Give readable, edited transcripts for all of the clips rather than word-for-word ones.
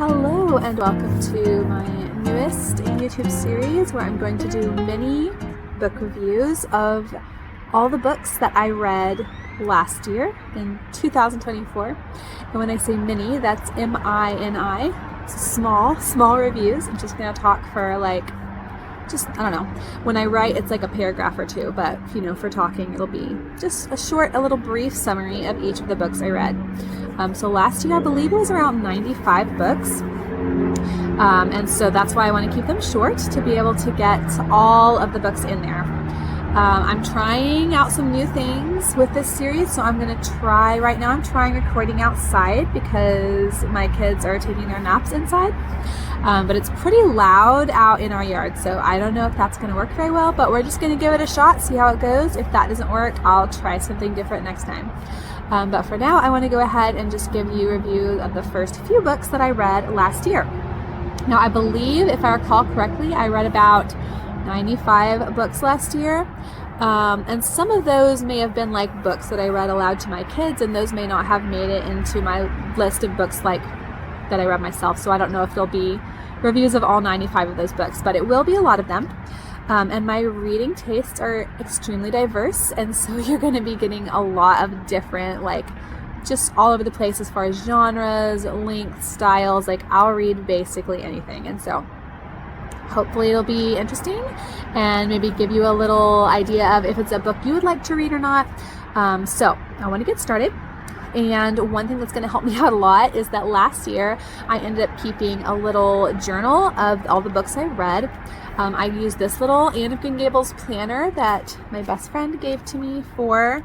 Hello and welcome to my newest YouTube series where I'm going to do mini book reviews of all the books that I read last year in 2024. And when I say mini, that's M-I-N-I. It's small reviews. I'm just going to talk for I don't know. When I write, it's like a paragraph or two, but for talking, it'll be just a little brief summary of each of the books I read. So last year, I believe it was around 95 books. And so that's why I want to keep them short, to be able to get all of the books in there. I'm trying out some new things with this series, so I'm trying recording outside because my kids are taking their naps inside. But it's pretty loud out in our yard, so I don't know if that's going to work very well, but we're just going to give it a shot, see how it goes. If that doesn't work, I'll try something different next time. But for now, I want to go ahead and just give you a review of the first few books that I read last year. Now, I believe, if I recall correctly, I read about 95 books last year. And some of those may have been like books that I read aloud to my kids, and those may not have made it into my list of books that I read myself. So I don't know if there'll be reviews of all 95 of those books, but it will be a lot of them. And my reading tastes are extremely diverse, and so you're going to be getting a lot of different, just all over the place as far as genres, length, styles. I'll read basically anything, and so hopefully it'll be interesting and maybe give you a little idea of if it's a book you would like to read or not. So I want to get started. And one thing that's going to help me out a lot is that last year I ended up keeping a little journal of all the books I read. I used this little Anne of Green Gables planner that my best friend gave to me for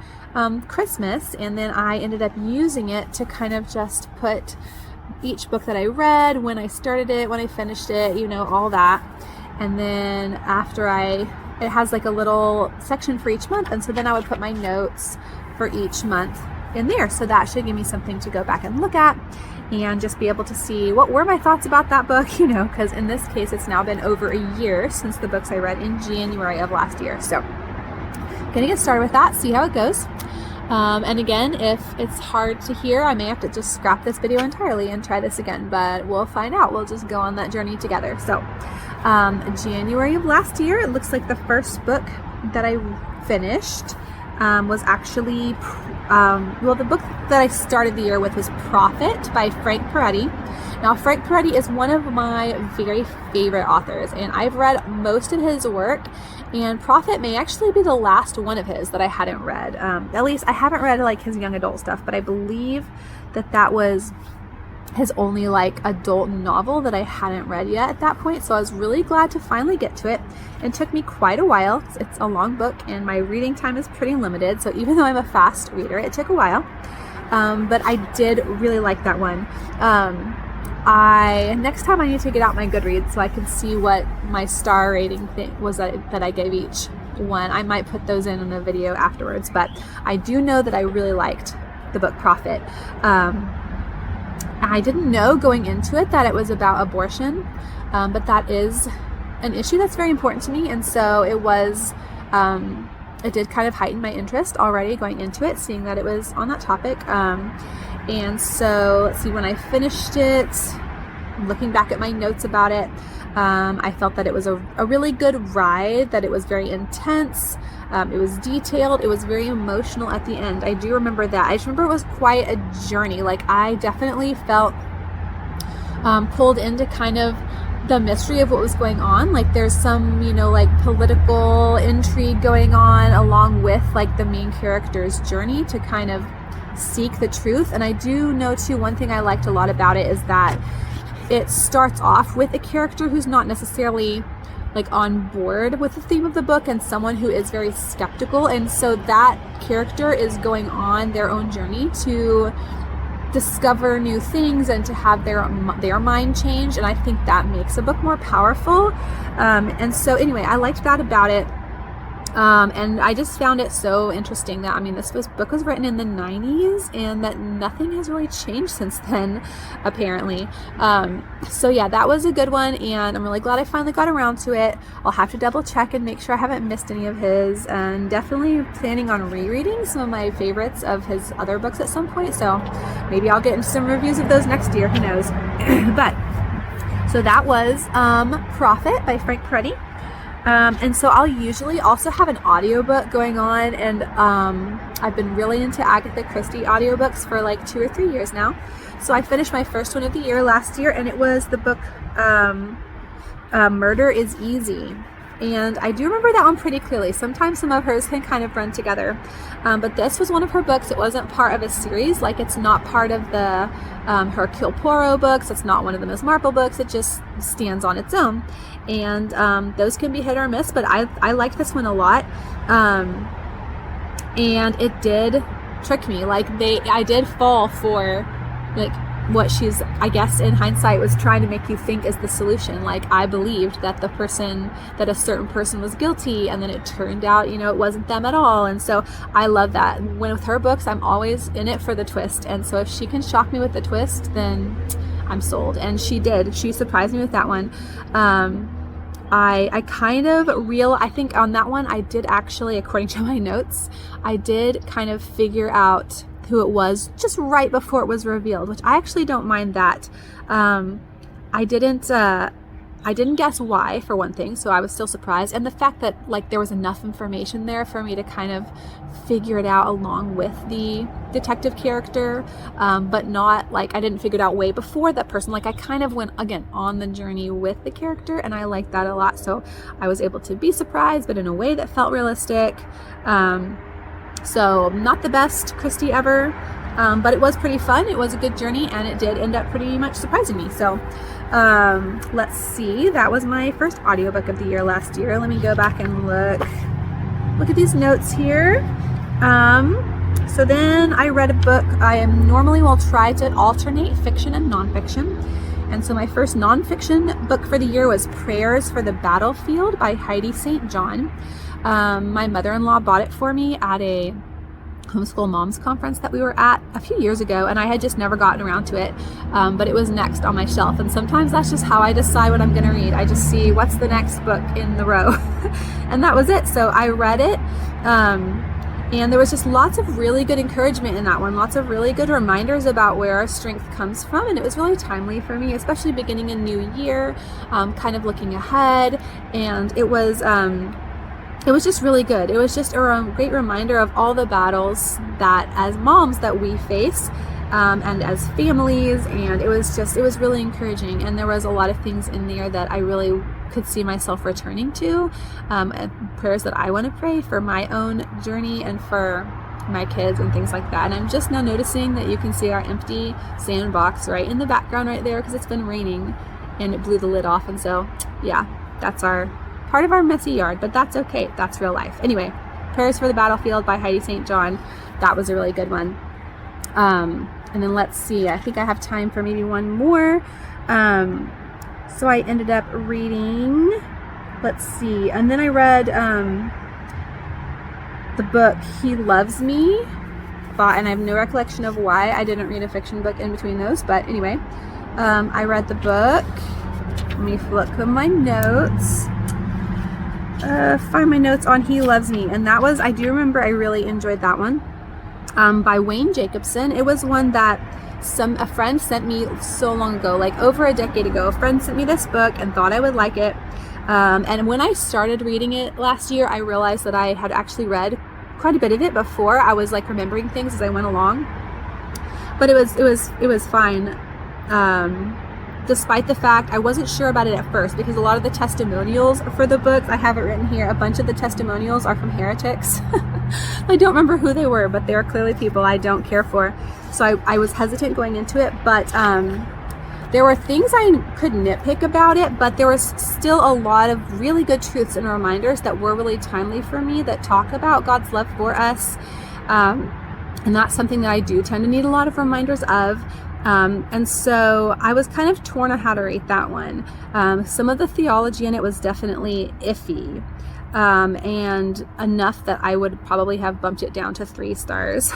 Christmas, and then I ended up using it to kind of just put each book that I read, when I started it, when I finished it, all that. And then after it has a little section for each month, and so then I would put my notes for each month in there. So that should give me something to go back and look at and just be able to see what were my thoughts about that book, because in this case, it's now been over a year since the books I read in January of last year. So gonna get started with that, see how it goes. And again, if it's hard to hear, I may have to just scrap this video entirely and try this again, but we'll find out. We'll just go on that journey together. So January of last year, it looks like the first book that I finished was actually, the book that I started the year with was Prophet by Frank Peretti. Now, Frank Peretti is one of my very favorite authors, and I've read most of his work, and Prophet may actually be the last one of his that I hadn't read. At least I haven't read his young adult stuff, but I believe that was his only adult novel that I hadn't read yet at that point. So I was really glad to finally get to it. It took me quite a while. It's a long book and my reading time is pretty limited. So even though I'm a fast reader, it took a while. But I did really like that one. Next time I need to get out my Goodreads so I can see what my star rating was that I gave each one. I might put those in a video afterwards, but I do know that I really liked the book Prophet. I didn't know going into it that it was about abortion, but that is an issue that's very important to me, and so it was, it did kind of heighten my interest already going into it, seeing that it was on that topic. And so, let's see, when I finished it, looking back at my notes about it, I felt that it was a really good ride, that it was very intense. It was detailed. It was very emotional at the end. I do remember that. I just remember it was quite a journey. I definitely felt pulled into kind of the mystery of what was going on. There's some, political intrigue going on along with the main character's journey to kind of seek the truth. And I do know too, one thing I liked a lot about it is that it starts off with a character who's not necessarily on board with the theme of the book, and someone who is very skeptical, and so that character is going on their own journey to discover new things and to have their mind changed, and I think that makes a book more powerful. And so anyway, I liked that about it. And I just found it so interesting that, this book was written in the 90s and that nothing has really changed since then, apparently. So yeah, that was a good one, and I'm really glad I finally got around to it. I'll have to double check and make sure I haven't missed any of his, and definitely planning on rereading some of my favorites of his other books at some point, so maybe I'll get into some reviews of those next year, who knows. But So that was Prophet by Frank Peretti. And so I'll usually also have an audiobook going on, and I've been really into Agatha Christie audiobooks for like 2 or 3 years now. So I finished my first one of the year last year, and it was the book Murder is Easy. And I do remember that one pretty clearly. Sometimes some of hers can kind of run together. But this was one of her books. It wasn't part of a series. Like, it's not part of the Hercule Poirot books. It's not one of the Ms. Marple books. It just stands on its own. And those can be hit or miss, but I liked this one a lot. And it did trick me. Like, I did fall for, like, what she's, I guess in hindsight, was trying to make you think is the solution. Like, I believed that a certain person was guilty, and then it turned out, it wasn't them at all. And so I love that. With her books, I'm always in it for the twist. And so if she can shock me with the twist, then I'm sold. And she did. She surprised me with that one. I think on that one, I did actually, according to my notes, I did kind of figure out who it was just right before it was revealed, which I actually don't mind that. I didn't guess why, for one thing, so I was still surprised. And the fact that, like, there was enough information there for me to kind of figure it out along with the detective character, but not, like, I didn't figure it out way before that person. Like, I kind of went, again, on the journey with the character, and I liked that a lot. So I was able to be surprised, but in a way that felt realistic. So not the best Christie ever, but it was pretty fun. It was a good journey, and it did end up pretty much surprising me. So let's see. That was my first audiobook of the year last year. Let me go back and look at these notes here. So then I read a book. I normally will try to alternate fiction and nonfiction. And so my first nonfiction book for the year was Prayers for the Battlefield by Heidi St. My mother-in-law bought it for me at a homeschool moms conference that we were at a few years ago, and I had just never gotten around to it, but it was next on my shelf. And sometimes that's just how I decide what I'm going to read. I just see what's the next book in the row, and that was it. So I read it, and there was just lots of really good encouragement in that one, lots of really good reminders about where our strength comes from, and it was really timely for me, especially beginning a new year, kind of looking ahead. And it was just really good. It was just a great reminder of all the battles that as moms that we face, and as families, and it was really encouraging. And there was a lot of things in there that I really could see myself returning to, prayers that I want to pray for my own journey and for my kids and things like that. And I'm just now noticing that you can see our empty sandbox right in the background right there, because it's been raining and it blew the lid off. And so, yeah, that's part of our messy yard, but that's okay. That's real life. Anyway, Prayers for the Battlefield by Heidi St. That was a really good one. And then let's see, I think I have time for maybe one more. So I ended up reading, let's see, and then I read the book He Loves Me, and I have no recollection of why I didn't read a fiction book in between those, but anyway, I read the book. Let me look at my notes. Find my notes on He Loves Me, and that was, I do remember I really enjoyed that one, by Wayne Jacobsen. It was one that a friend sent me so long ago, like over a decade ago. A friend sent me this book and thought I would like it, and when I started reading it last year, I realized that I had actually read quite a bit of it before. I was like remembering things as I went along, but it was fine. Despite the fact I wasn't sure about it at first, because a lot of the testimonials for the books, I have it written here, a bunch of the testimonials are from heretics. I don't remember who they were, but they are clearly people I don't care for. So I was hesitant going into it, but there were things I could nitpick about it, but there was still a lot of really good truths and reminders that were really timely for me, that talk about God's love for us. And that's something that I do tend to need a lot of reminders of. And so I was kind of torn on how to rate that one. Some of the theology in it was definitely iffy, and enough that I would probably have bumped it down to 3 stars.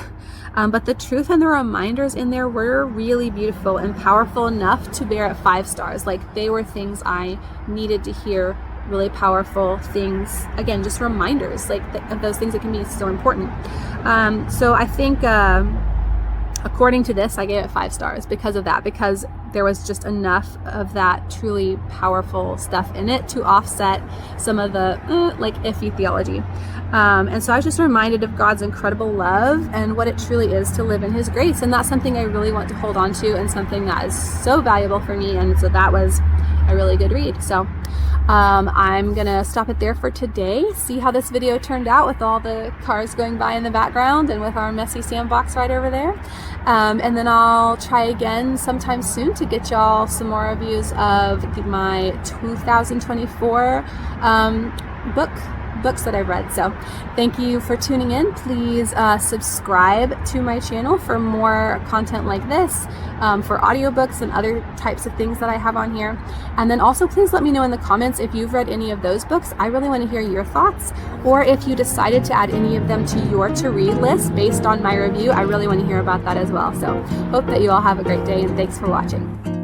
But the truth and the reminders in there were really beautiful and powerful enough to bear at 5 stars. Like, they were things I needed to hear, really powerful things. Again, just reminders, like of those things that can be so important. So I think, according to this, I gave it 5 stars because of that, because there was just enough of that truly powerful stuff in it to offset some of the like iffy theology. And so I was just reminded of God's incredible love and what it truly is to live in His grace. And that's something I really want to hold on to, and something that is so valuable for me. And so that was a really good read. So I'm gonna stop it there for today. See how this video turned out with all the cars going by in the background and with our messy sandbox right over there. And then I'll try again sometime soon to get y'all some more reviews of my 2024 books that I've read. So thank you for tuning in. Please subscribe to my channel for more content like this, for audiobooks and other types of things that I have on here. And then also please let me know in the comments if you've read any of those books. I really want to hear your thoughts, or if you decided to add any of them to your to-read list based on my review. I really want to hear about that as well. So hope that you all have a great day, and thanks for watching.